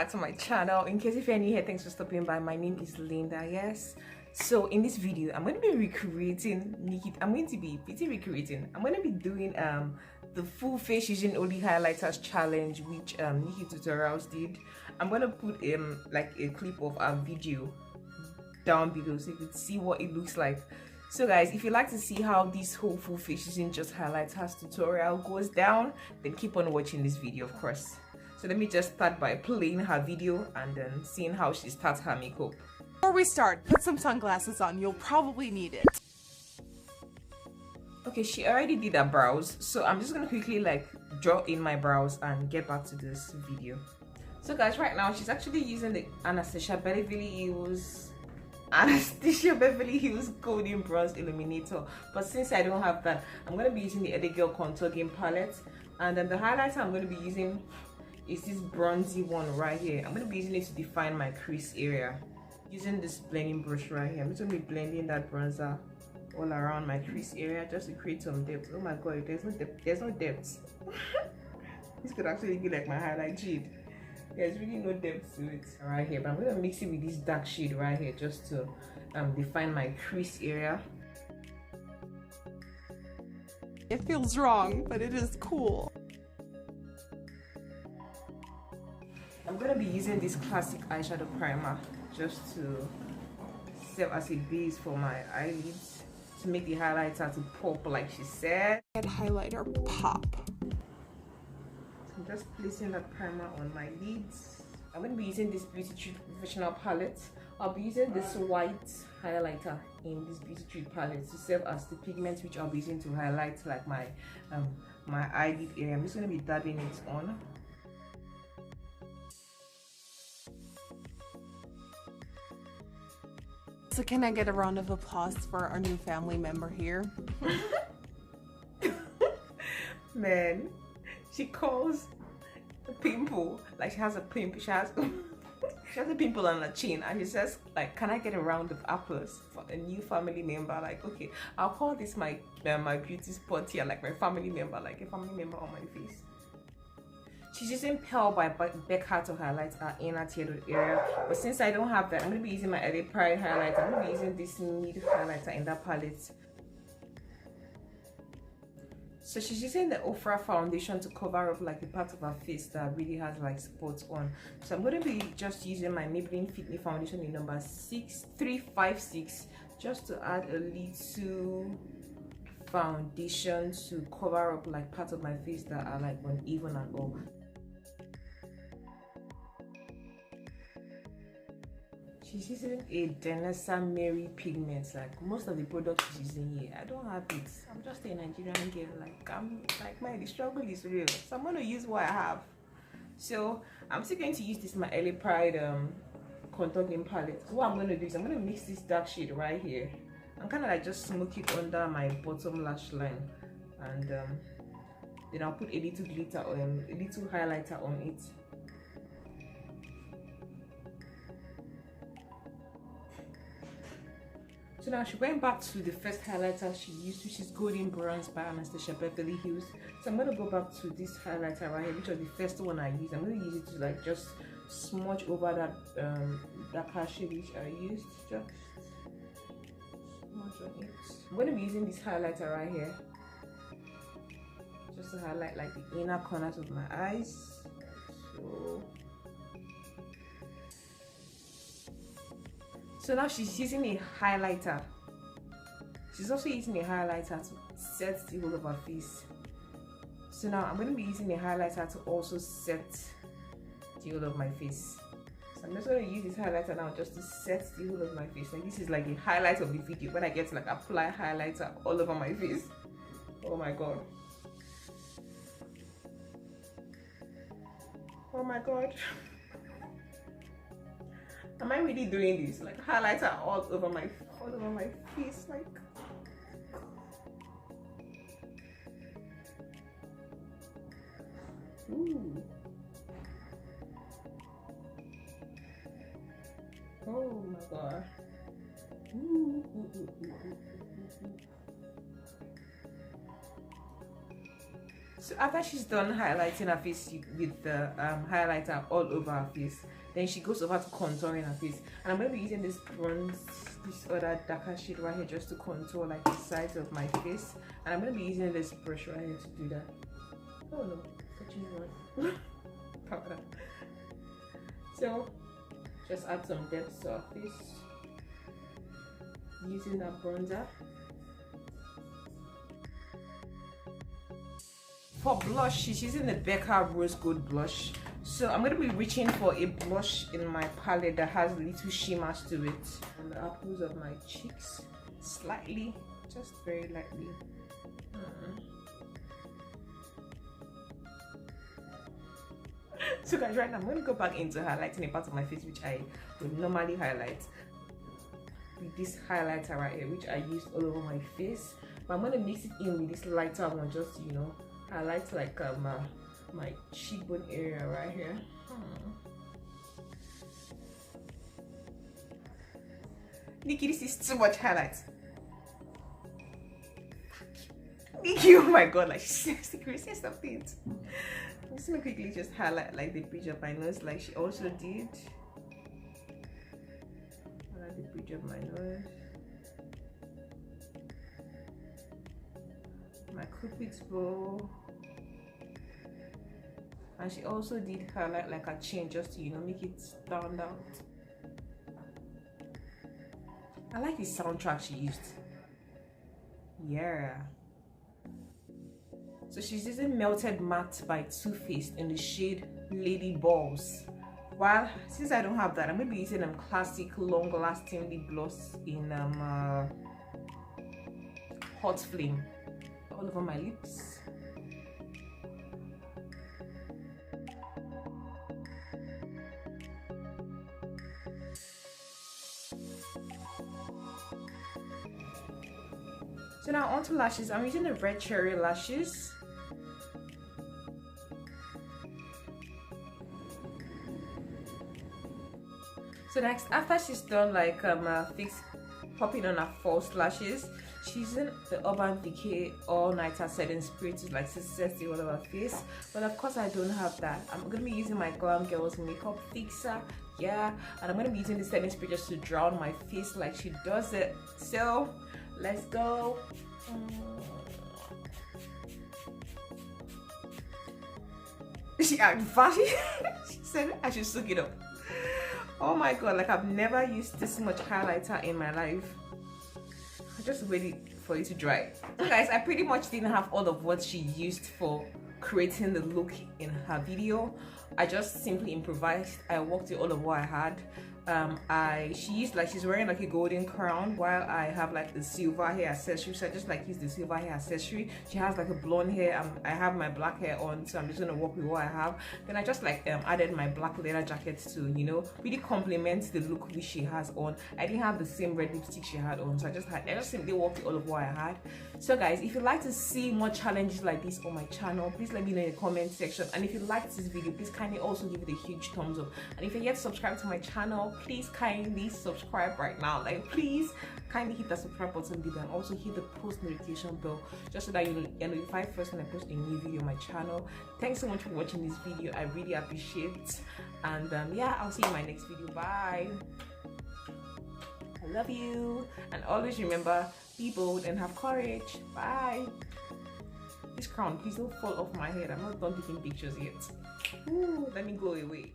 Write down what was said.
back to my channel. In case if you're new here, thanks for stopping by. My name is Linda. Yes, so in this video I'm going to be recreating I'm going to be doing the full face using only highlighters challenge, which NikkieTutorials did. I'm going to put like a clip of our video down below so you can see what it looks like. So guys, if you like to see how this whole full face using just highlighters tutorial goes down, then keep on watching this video, of course. So let me just start by playing her video and then seeing how she starts her makeup. Before we start, put some sunglasses on. You'll probably need it. Okay, she already did her brows, so I'm just gonna quickly like draw in my brows and get back to this video. So guys, right now she's actually using the Anastasia Beverly Hills Golden Bronze Illuminator, but since I don't have that, I'm going to be using the Edit Girl Contour Game palette, and then the highlighter I'm going to be using is this bronzy one right here. I'm going to be using it to define my crease area using this blending brush right here. I'm just going to be blending that bronzer all around my crease area just to create some depth. Oh my god, there's no depth. This could actually be like my highlight shade. There's really no depth to it right here, but I'm going to mix it with this dark shade right here just to define my crease area. It feels wrong, but it is cool. I'm going to be using this classic eyeshadow primer just to serve as a base for my eyelids to make the highlighter to pop like she said. And highlighter pop. I'm just placing that primer on my lids. I'm going to be using this Beauty Treat Professional palette. I'll be using this white highlighter in this Beauty Treat palette to serve as the pigment which I'll be using to highlight like my eyelid area. I'm just going to be dabbing it on. So can I get a round of applause for our new family member here? Man, she calls a pimple like she has a pimple. She has a pimple on her chin, and she says like, "Can I get a round of applause for a new family member?" Like, okay, I'll call this my beauty spot here, like my family member, like a family member on my face. She's using Pearl by Becca to highlight her inner tear area, but since I don't have that, I'm going to be using my Edit Pride highlighter. I'm going to be using this nude highlighter in that palette. So she's using the Ofra foundation to cover up like the part of her face that really has like spots on. So I'm going to be just using my Maybelline Fit Me foundation in number 6356 just to add a little foundation to cover up like parts of my face that are like uneven and all. She's using a Denessa Mary pigment. Like most of the products she's using here, I don't have it. I'm just a Nigerian girl. The struggle is real. So I'm gonna use what I have. So I'm still going to use this my Ellie Pride contour game palette. What I'm gonna do is I'm gonna mix this dark shade right here. I'm kind of like just smoke it under my bottom lash line, and then I'll put a little glitter or a little highlighter on it. So now she went back to the first highlighter she used, which is Golden Bronze by Anastasia Beverly Hills. So I'm going to go back to this highlighter right here, which was the first one I used. I'm going to use it to like just smudge over that darker shade which I used. Just smudge on it. I'm going to be using this highlighter right here just to highlight like the inner corners of my eyes. So now she's using a highlighter. She's also using a highlighter to set the whole of her face. So now I'm going to be using a highlighter to also set the whole of my face. So I'm just going to use this highlighter now just to set the whole of my face. Like this is like the highlight of the video when I get to like apply highlighter all over my face. Oh my god. Oh my god. Am I really doing this? Like highlighter all over my face, like. Ooh. Oh my god. Ooh. So after she's done highlighting her face with the highlighter all over her face, then she goes over to contouring her face. And I'm going to be using this bronze, this other darker shade right here, just to contour like the sides of my face. And I'm going to be using this brush right here to do that. Oh no, touching one. Powder. So just add some depth to our face using that bronzer. For blush, she's using the Becca Rose Gold blush. So I'm going to be reaching for a blush in my palette that has little shimmers to it. On the apples of my cheeks, slightly, just very lightly. So guys, right now I'm going to go back into highlighting a part of my face which I would normally highlight with this highlighter right here, which I used all over my face. But I'm going to mix it in with this lighter one, just to, you know, highlight like my cheekbone area right here. Nikki, this is too much highlight. Nikki, oh my god, like she's the craziest of things. I'm just gonna quickly just highlight like the bridge of my nose, like she also did. Highlight the bridge of my nose. My cupid's bow. And she also did highlight like a chin, just to, you know, make it stand out. I like the soundtrack she used. Yeah. So she's using Melted Matte by Too Faced in the shade Lady Balls. While since I don't have that, I'm gonna be using classic long-lasting lip gloss in Hot Flame all over my lips. So now onto lashes. I'm using the Red Cherry lashes. So next, after she's done like popping on her false lashes, she's using the Urban Decay All Nighter Setting Spray to like set the all over her face. But of course I don't have that. I'm gonna be using my Glam Girls makeup fixer, yeah, and I'm gonna be using the setting spray just to drown my face like she does it. So let's go. She acted funny. She said I should soak it up. Oh my god, like I've never used this much highlighter in my life. I just waited for it to dry. So guys, I pretty much didn't have all of what she used for creating the look in her video. I just simply improvised. I worked with all of what I had. She used like, she's wearing like a golden crown while I have like the silver hair accessory, so I just like use the silver hair accessory. She has like a blonde hair. I have my black hair on, so I'm just gonna work with what I have. Then I just like added my black leather jacket to, you know, really complement the look which she has on. I didn't have the same red lipstick she had on, so I just simply worked with all of what I had. So guys, if you'd like to see more challenges like this on my channel, please let me know in the comment section. And if you liked this video, please kindly also give it a huge thumbs up. And if you're yet to subscribe to my channel, please kindly subscribe right now. Like, please kindly hit that subscribe button below, and also hit the post notification bell just so that you're notified first when I post a new video on my channel. Thanks so much for watching this video. I really appreciate it. And yeah, I'll see you in my next video. Bye. I love you, and always remember, be bold and have courage. Bye. This crown, please don't fall off my head. I'm not done taking pictures yet. Ooh, let me go away.